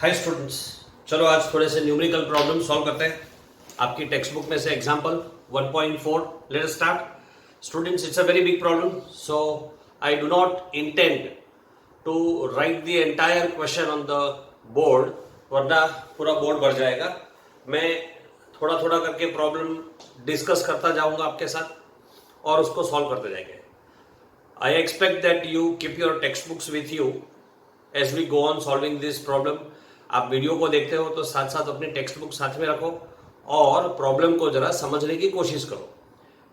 Hi students, चलो आज थोड़े से न्यूमेरिकल प्रॉब्लम सॉल्व करते हैं। आपकी टेक्स्ट बुक में से example 1.4 let us start. Students, it's a very big problem, so I do not intend to write the entire question on the board, वरना पूरा बोर्ड भर जाएगा। मैं थोड़ा थोड़ा करके प्रॉब्लम डिस्कस करता जाऊंगा आपके साथ और उसको सॉल्व करते जाएंगे। I expect that you keep your text books with you as we go on solving this problem. आप वीडियो को देखते हो तो साथ साथ अपनी टेक्स्ट बुक साथ में रखो और प्रॉब्लम को जरा समझने की कोशिश करो।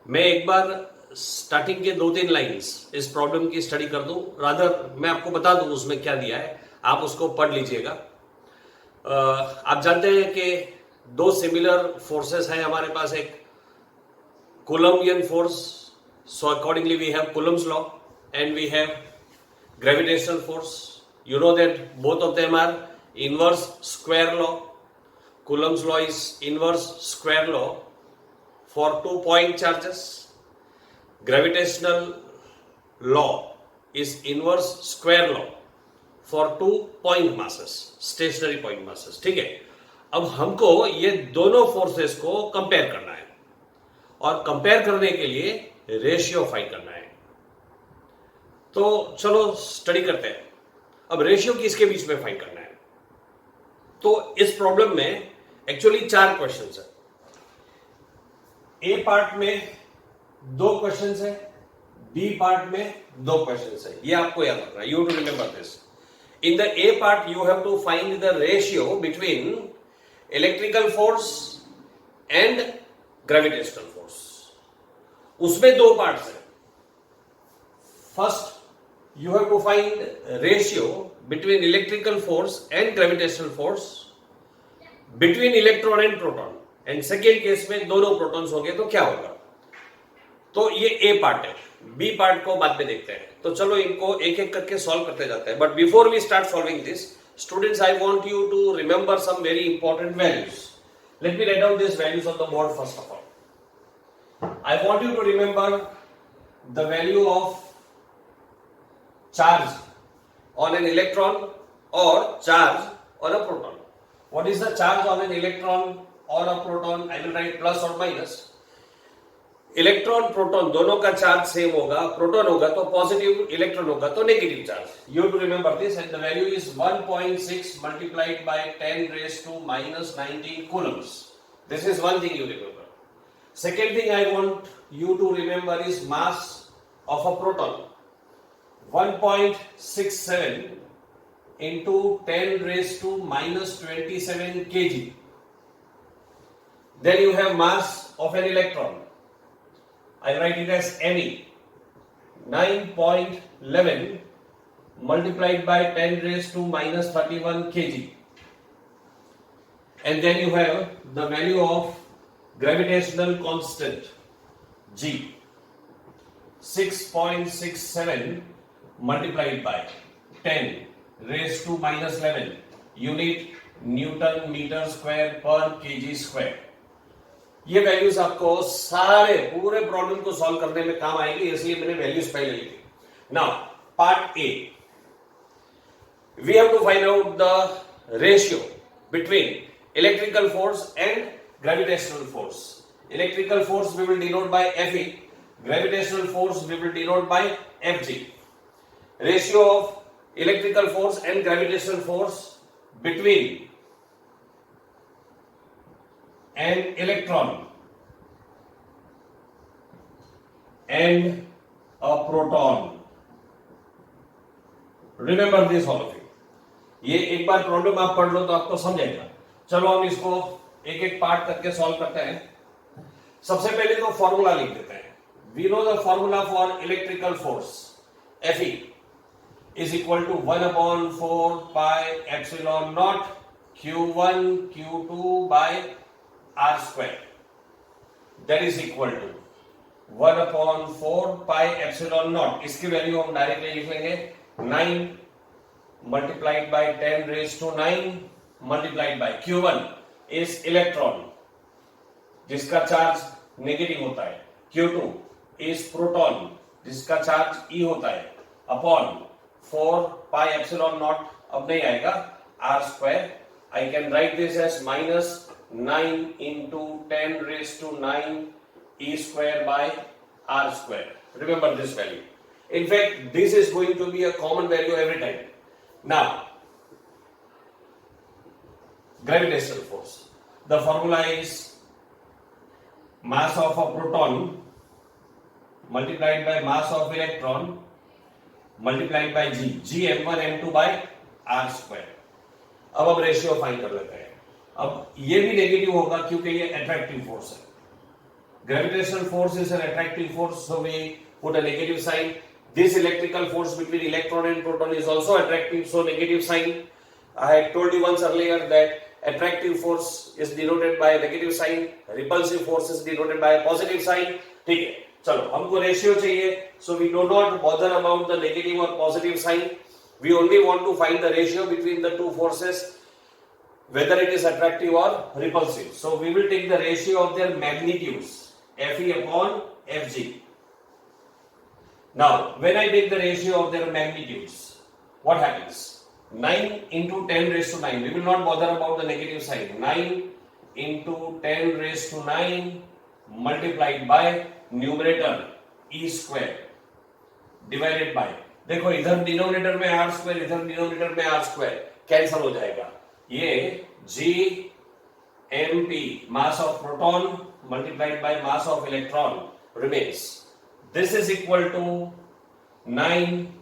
मैं एक बार स्टार्टिंग के 2-3 लाइंस इस प्रॉब्लम की स्टडी कर दूं, रादर मैं आपको बता दूं उसमें क्या दिया है, आप उसको पढ़ लीजिएगा। आप जानते हैं कि दो सिमिलर फोर्सेस हैं हमारे पास, एक Coulombian force, so accordingly we have Coulomb's law and we have gravitational force. You know that both of them are inverse square law. Coulomb's law is inverse square law for 2-point charges. Gravitational law is inverse square law for 2-point masses, stationary point masses. ठीक है, अब हमको ये दोनों forces को compare करना है और कंपेयर करने के लिए रेशियो फाइंड करना है। तो चलो स्टडी करते हैं। अब रेशियो किसके बीच में फाइंड करना है? तो इस प्रॉब्लम में एक्चुअली 4 क्वेश्चंस है। ए पार्ट में 2 क्वेश्चंस है, बी पार्ट में 2 क्वेश्चंस है। ये आपको याद रखना है, you to remember this. In the A part you have to find the ratio between electrical force and gravitational force. उसमें 2 पार्ट्स है। First, you have to find ratio between electrical force and gravitational force between electron and proton, and second case में दोनों protons होंगे तो क्या होगा। तो ये A पार्ट है, B पार्ट को बाद में देखते हैं। तो चलो इनको एक एक करके सॉल्व करते जाते हैं। But before we start solving this, students, I want you to remember some very important values. Let me write down this values on the board. First of all, I want you to remember the value of charge on an electron or charge on a proton. What is the charge on an electron or a proton? I will write plus or minus. Electron proton दोनों का charge same होगा। Proton होगा तो positive, electron होगा तो negative charge. You to remember this, and the value is 1.6 multiplied by 10 raised to -19 coulombs. This is one thing you remember. Second thing I want you to remember is mass of a proton. 1.67 into 10 raised to -27 kg. Then you have mass of an electron. I write it as Me. 9.11 multiplied by 10 raised to -31 kg. And then you have the value of gravitational constant G. 6.67 multiplied by 10 raised to -11 unit newton metre square per kg square. ये values आपको सारे पूरे problem को solve करने में काम आएगी, इसलिए मैंने वैल्यूज पहले लिखी। Now part A, we have to find out the ratio between electrical force and gravitational force. Electrical force we will denote by Fe, gravitational force we will denote by Fg. Ratio of electrical force and gravitational force between an electron and a proton. Remember this all of you. ये एक बार problem आप पढ़ लो तो आपको समझेगा। चलो हम इसको एक एक पार्ट करके सॉल्व करते हैं। सबसे पहले तो फॉर्मूला लिख देते हैं। We know the formula for electrical force. Fe is equal to 1/4 pi epsilon naught Q1 Q2 by R square. That is equal to 1/4 pi epsilon naught. इसकी वैल्यू हम डायरेक्टली लिख लेंगे 9 multiplied by 10 raised to 9 multiplied by Q1 is electron जिसका charge negative होता है, Q2 is proton जिसका charge E होता है, अपॉन 4 पाई एप्सिलॉन नॉट अब नहीं आएगा, r square. I can write this as minus 9 into 10 raised to 9 e square by r square. Remember this value. In fact, this is going to be a common value every time. Now, gravitational force. The formula is mass of a proton multiplied by mass of electron multiplied by g m1 m2 by r square. अब हम ratio find कर लेते हैं. अब ये भी negative होगा क्योंकि ये अट्रैक्टिव फोर्स है. Gravitational force is an attractive force, so we put a negative sign. This electrical force between electron and proton is also attractive, so negative sign. I had told you once earlier that attractive force is denoted by a negative sign, repulsive force is denoted by a positive sign. ठीक है, चलो हमको ratio चाहिए, so we do not bother about the negative or positive sign. We only want to find the ratio between the two forces, whether it is attractive or repulsive. So we will take the ratio of their magnitudes, Fe upon Fg. Now, when I take the ratio of their magnitudes, what happens? 9 into 10 raised to 9. We will not bother about the negative sign. 9 into 10 raised to 9 multiplied by numerator e square divided by. देखो इधर denominator में r square, इधर denominator में r square cancel हो जाएगा. ये g mp mass of proton multiplied by mass of electron remains. This is equal to 9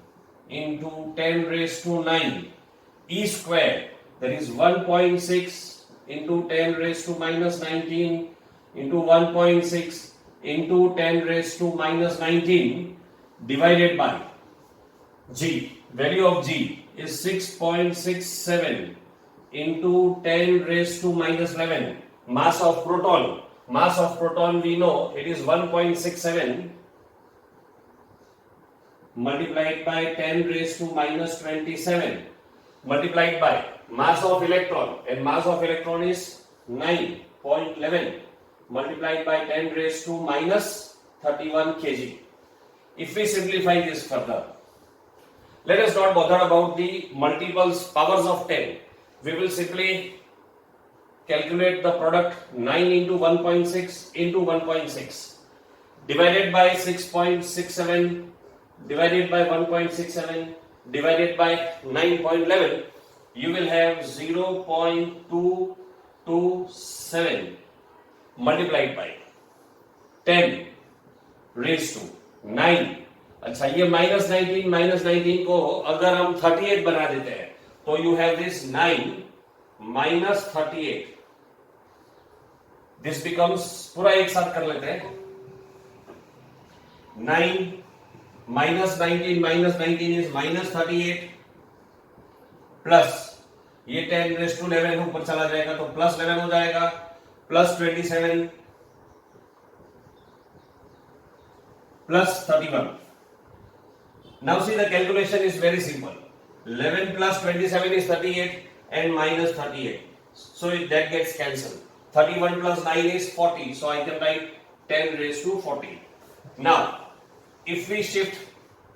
into 10 raised to 9 e square, that is 1.6 into 10 raised to minus 19 into 1.6 into 10 raised to minus 19 divided by g. Value of g is 6.67 into 10 raised to minus 11. Mass of proton we know it is 1.67 multiplied by 10 raised to minus 27 multiplied by mass of electron, and mass of electron is 9.11 multiplied by 10 raised to minus 31 kg. If we simplify this further, let us not bother about the multiples powers of 10. We will simply calculate the product 9 into 1.6 into 1.6 divided by 6.67 divided by 1.67 divided by 9.11. You will have 0.227 multiplied by 10 raised to 9. अच्छा, ये -19 को अगर हम 38 बना देते हैं तो you have this 9 minus 38. This becomes, पूरा एक साथ कर लेते हैं. 9 minus 19 is minus 38 प्लस ये 10 raised to 11 ऊपर चला जाएगा तो प्लस 11 हो जाएगा, plus 27 plus 31. Now see, the calculation is very simple. 11 plus 27 is 38 and minus 38. So that gets cancelled. 31 plus 9 is 40. So I can write 10 raised to 40. Now, if we shift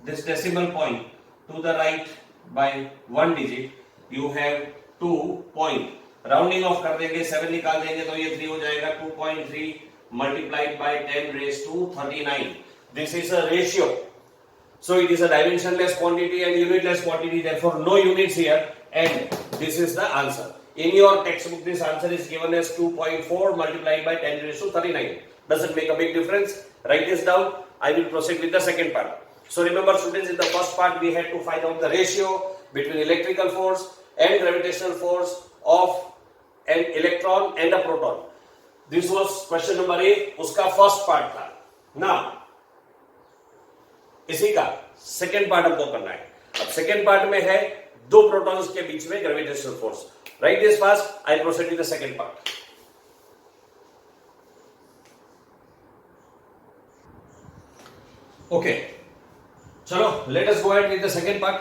this decimal point to the right by 1 digit, you have 2 point. Rounding off कर देंगे, 7 निकाल देंगे तो ये 3 हो जाएगा. 2.3 multiplied by 10 raised to 39. This is a ratio. So it is a dimensionless quantity and unitless quantity, therefore no units here, and this is the answer. In your textbook this answer is given as 2.4 multiplied by 10 raised to 39. Does it make a big difference? Write this down. I will proceed with the second part. So remember students, in the first part we had to find out the ratio between electrical force and gravitational force of an electron and a proton. This was question number 8, उसका first part था. Now इसी का second part हमको करना है. अब second part में है दो प्रोटॉन्स के बीच में gravitational force. Right this fast. I proceed with the second part. Okay, चलो let us go ahead with the second part.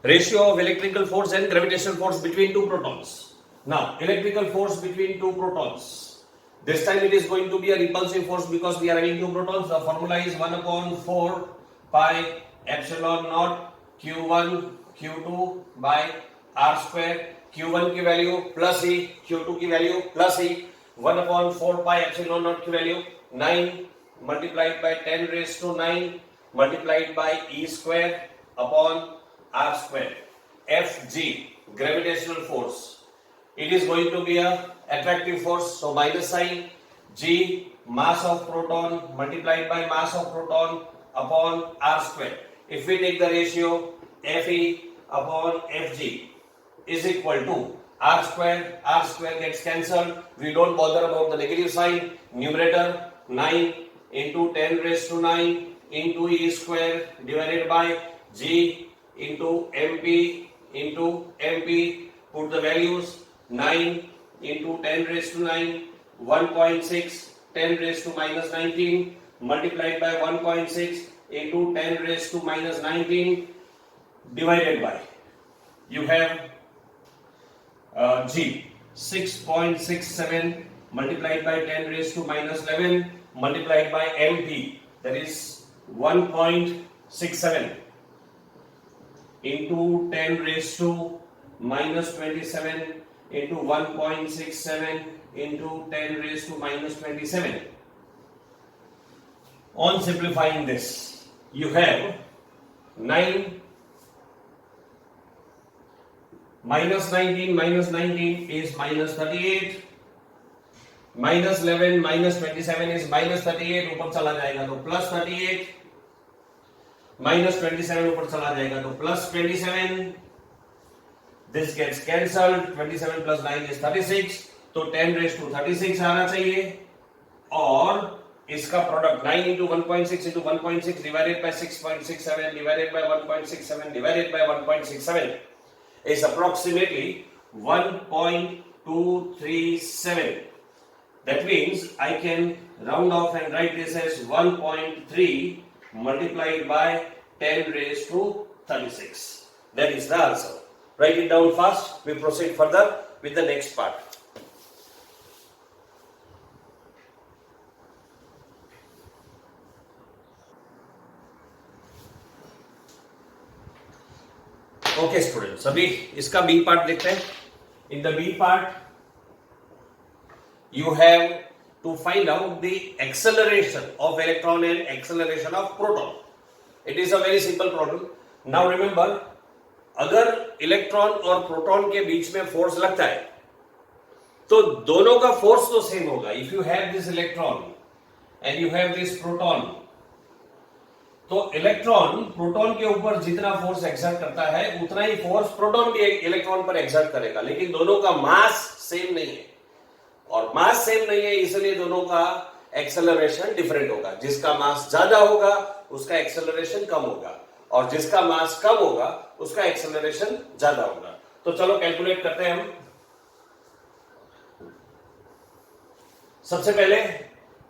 Ratio of electrical force and gravitational force between two protons. Now electrical force between two protons. This time it is going to be a repulsive force because we are having two protons. The formula is 1/4 pi epsilon naught q1 q2 by r square, Q1 की value plus e, Q2 की value plus e, 1/4 pi epsilon naught की value 9 multiplied by 10 raise to 9 multiplied by e square upon r square. Fg, gravitational force. It is going to be a attractive force, so minus sign. G, mass of proton multiplied by mass of proton upon r square. If we take the ratio, Fe upon Fg is equal to r square gets cancelled. We don't bother about the negative sign. Numerator 9 into 10 raised to 9 into e square divided by G into mp into mp. Put the values. 9 into 10 raised to 9, 1.6, 10 raised to minus 19, multiplied by 1.6 into 10 raised to minus 19, divided by, you have G, 6.67, multiplied by 10 raised to minus 11, multiplied by MP, that is 1.67, into 10 raised to minus 27, into 1.67 into 10 raised to minus 27. On simplifying this, you have 9 minus 19 is minus 38, minus 11 minus 27 is minus 38, ऊपर चला जाएगा तो plus 38, minus 27 ऊपर चला जाएगा तो plus 27. This gets cancelled. 27 plus 9 is 36. तो 10 raised to 36 आना चाहिए और इसका product 9 into 1.6 into 1.6 divided by 6.67 divided by 1.67 divided by 1.67 is approximately 1.237. That means I can round off and write this as 1.3 multiplied by 10 raised to 36. That is the answer. Write it down fast. We proceed further with the next part. Okay students, अभी इसका B part देखते हैं. In the B part, you have to find out the acceleration of electron and acceleration of proton. It is a very simple problem. Now remember, अगर electron और proton के बीच में force लगता है तो दोनों का फोर्स तो सेम होगा. If you have this electron and you have this proton, तो इलेक्ट्रॉन प्रोटॉन के ऊपर जितना फोर्स एक्सर्ट करता है उतना ही फोर्स प्रोटॉन भी इलेक्ट्रॉन पर एक्सर्ट करेगा, लेकिन दोनों का मास सेम नहीं है. और मास सेम नहीं है इसलिए दोनों का एक्सेलरेशन डिफरेंट होगा. जिसका मास ज्यादा होगा उसका एक्सेलरेशन कम होगा और जिसका मास कम होगा उसका एक्सेलरेशन ज्यादा होगा. तो चलो कैलकुलेट करते हैं हम. सबसे पहले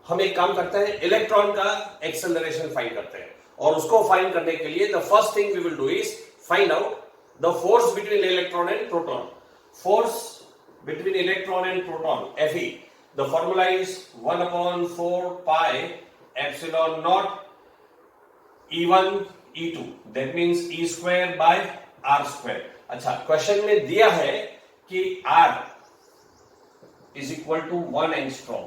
हम एक काम करते हैं, इलेक्ट्रॉन का एक्सेलरेशन फाइंड करते हैं और उसको फाइंड करने के लिए the first thing we will do is find out the force between electron and proton. Force between electron and proton, Fe, the formula is 1/4 pi epsilon naught E1 E2, that means E square by R square. अच्छा, question में दिया है कि R is equal to 1 angstrom.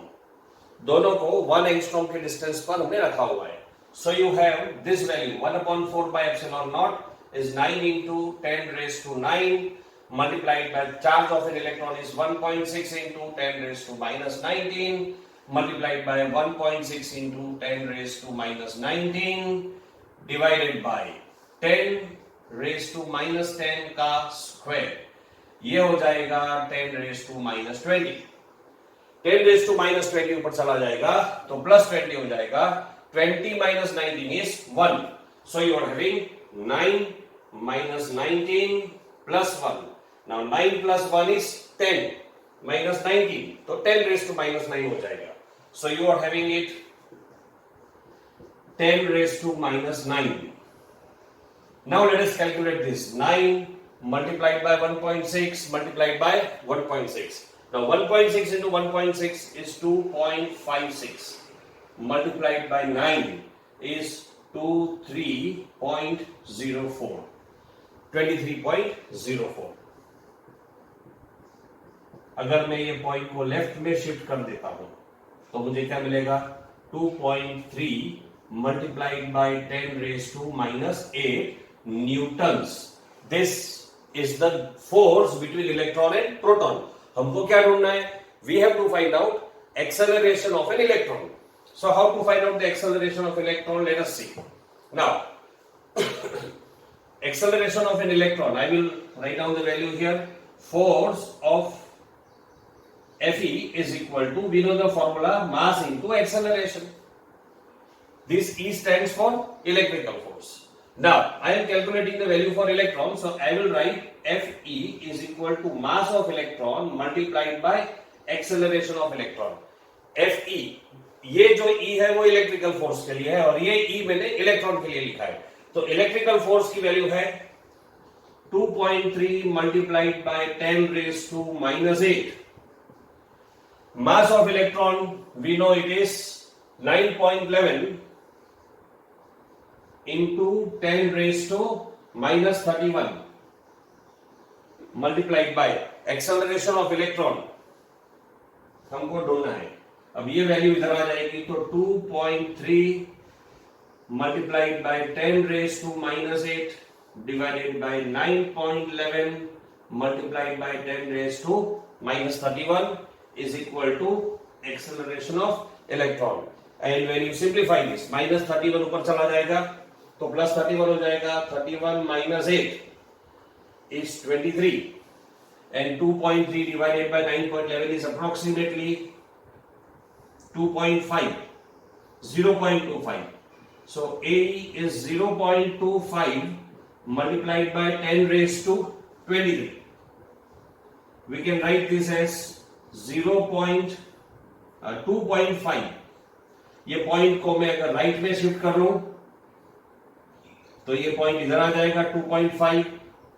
दोनों को 1 angstrom के distance पर हमने रखा हुआ है. So you have this value 1/4 by epsilon naught is 9 into 10 raised to 9 multiplied by charge of an electron is 1.6 into 10 raised to minus 19 multiplied by 1.6 into 10 raised to minus 19 divided by 10 raised to minus 10 का square. ये हो जाएगा 10 raised to minus 20. 10 raised to minus 20 ऊपर चला जाएगा तो plus 20 हो जाएगा. 20 minus 19 is 1. So you are having 9 minus 19 plus 1. Now 9 plus 1 is 10 minus 19. तो 10 raised to minus 9 हो जाएगा. So you are having it 10 raised to minus 9. Now let us calculate this. 9 multiplied by 1.6 multiplied by 1.6. Now 1.6 into 1.6 is 2.56. Multiplied by 9 is 23.04. 23.04. अगर मैं ये point को left में shift कर देता हूं तो मुझे क्या मिलेगा, 2.3 multiplied by 10 raised to minus 8 newtons. This is the force between electron and proton. हमको क्या ढूंढना है? We have to find out acceleration of an electron. So how to find out the acceleration of electron? Let us see. Now, acceleration of an electron. I will write down the value here. Force of Fe is equal to, we know the formula, mass into acceleration. This E stands for electrical force. Now, I am calculating the value for electron, so I will write Fe is equal to mass of electron multiplied by acceleration of electron. Fe, ये जो E है वो electrical force के लिए है और ये E मैंने इलेक्ट्रॉन के लिए लिखा है. तो इलेक्ट्रिकल फोर्स की वैल्यू है 2.3 multiplied by 10 raised to minus 8. Mass of electron, we know it is 9.11 into 10 raised to minus 31 multiplied by acceleration of electron हमको ढूंढना है. अब ये वैल्यू इधर आ जाएगी तो 2.3 multiplied by 10 raised to minus 8 divided by 9.11 multiplied by 10 raised to minus 31 is equal to acceleration of electron. And when you simplify this, minus 31 ऊपर चला जाएगा तो plus 31 हो जाएगा. 31 minus 8 is 23 and 2.3 divided by 9.11 is approximately 2.5, 0.25. So A is 0.25 multiplied by 10 raised to 23. We can write this as 2.5. ये point को मैं अगर राइट में शिफ्ट कर लूं तो ये पॉइंट इधर आ जाएगा 2.5,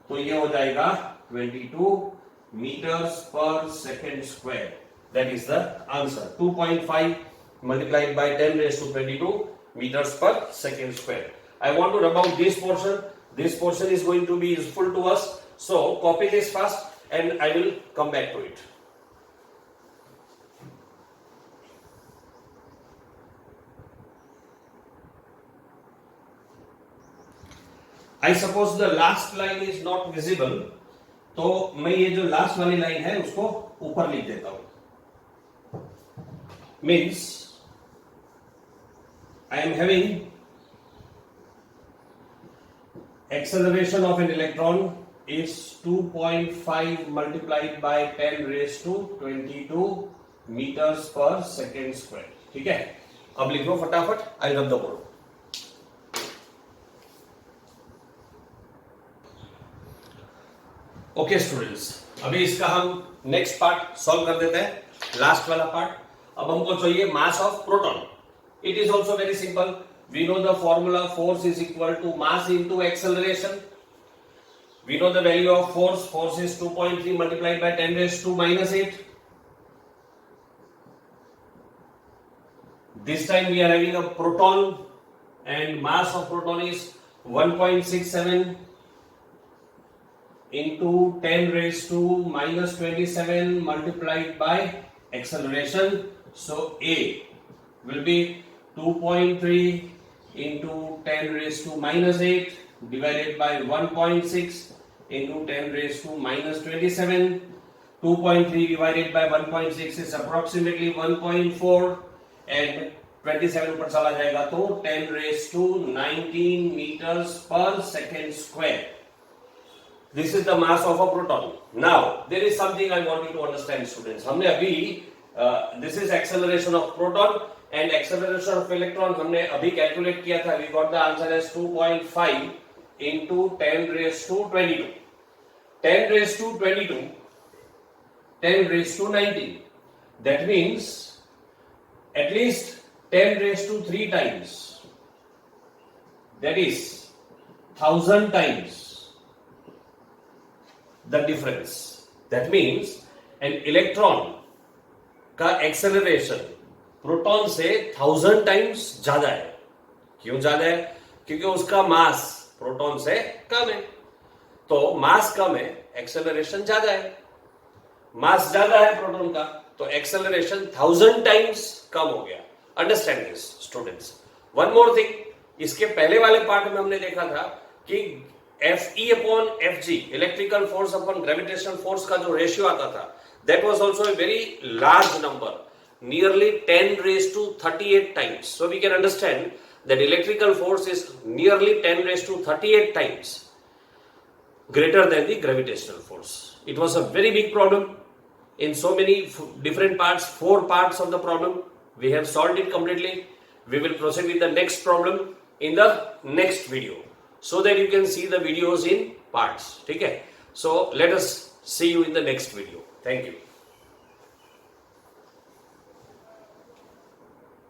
तो ये हो जाएगा 22 meters per second square. That is the answer. 2.5 multiplied by 10 raised to 22 meters per second square. I want to rub out this portion. This portion is going to be useful to us. So copy this fast and I will come back to it. I suppose the last line is not visible, तो मैं ये जो last वाली line है उसको ऊपर लिख देता हूं. Means I am having acceleration of an electron is 2.5 multiplied by 10 raised to 22 meters per second square. ठीक है, अब लिख लो फटाफट. I rub the board. Okay students, अभी इसका हम नेक्स्ट पार्ट सॉल्व कर देते हैं, लास्ट वाला पार्ट. अब हमको चाहिए mass of proton. It is also very simple. We know the formula, force is equal to mass into acceleration. We know the value of force. Force is 2.3 multiplied by 10 raised to minus 8. This time we are having a proton and mass of proton is 1.67 into 10 raised to minus 27 multiplied by acceleration. So A will be 2.3 into 10 raised to minus 8 divided by 1.6 into 10 raised to minus 27. 2.3 divided by 1.6 is approximately 1.4 and 27 ऊपर चला जाएगा तो 10 raised to 19 meters per second square. This is the mass of a proton. Now there is something I want you to understand, students. हमने अभी this is acceleration of proton and acceleration of electron हमने अभी calculate किया था. We got the answer as 2.5 into 10 raised to 22. 10 raised to 22, 10 raised to 19. That means at least 10 raised to 3 times. That is 1000 times the difference. That means an electron का acceleration proton से 1000 times ज्यादा है. क्यों ज्यादा है? क्योंकि उसका मास proton से कम है. तो मास कम है, एक्सेलरेशन ज्यादा है. मास ज्यादा है प्रोटॉन का, तो एक्सेलरेशन 1000 टाइम्स कम हो गया. Understand this students. One more thing, इसके पहले वाले पार्ट में हमने देखा था कि Fe upon Fg, electrical force upon gravitational force का जो रेशियो आता था, that was also a very large number, nearly 10 raised to 38 times. So we can understand that electrical force is nearly 10 raised to 38 times greater than the gravitational force. It was a very big problem in so many different parts, 4 parts of the problem. We have solved it completely. We will proceed with the next problem in the next video, so that you can see the videos in parts. Okay? So let us see you in the next video. Thank you.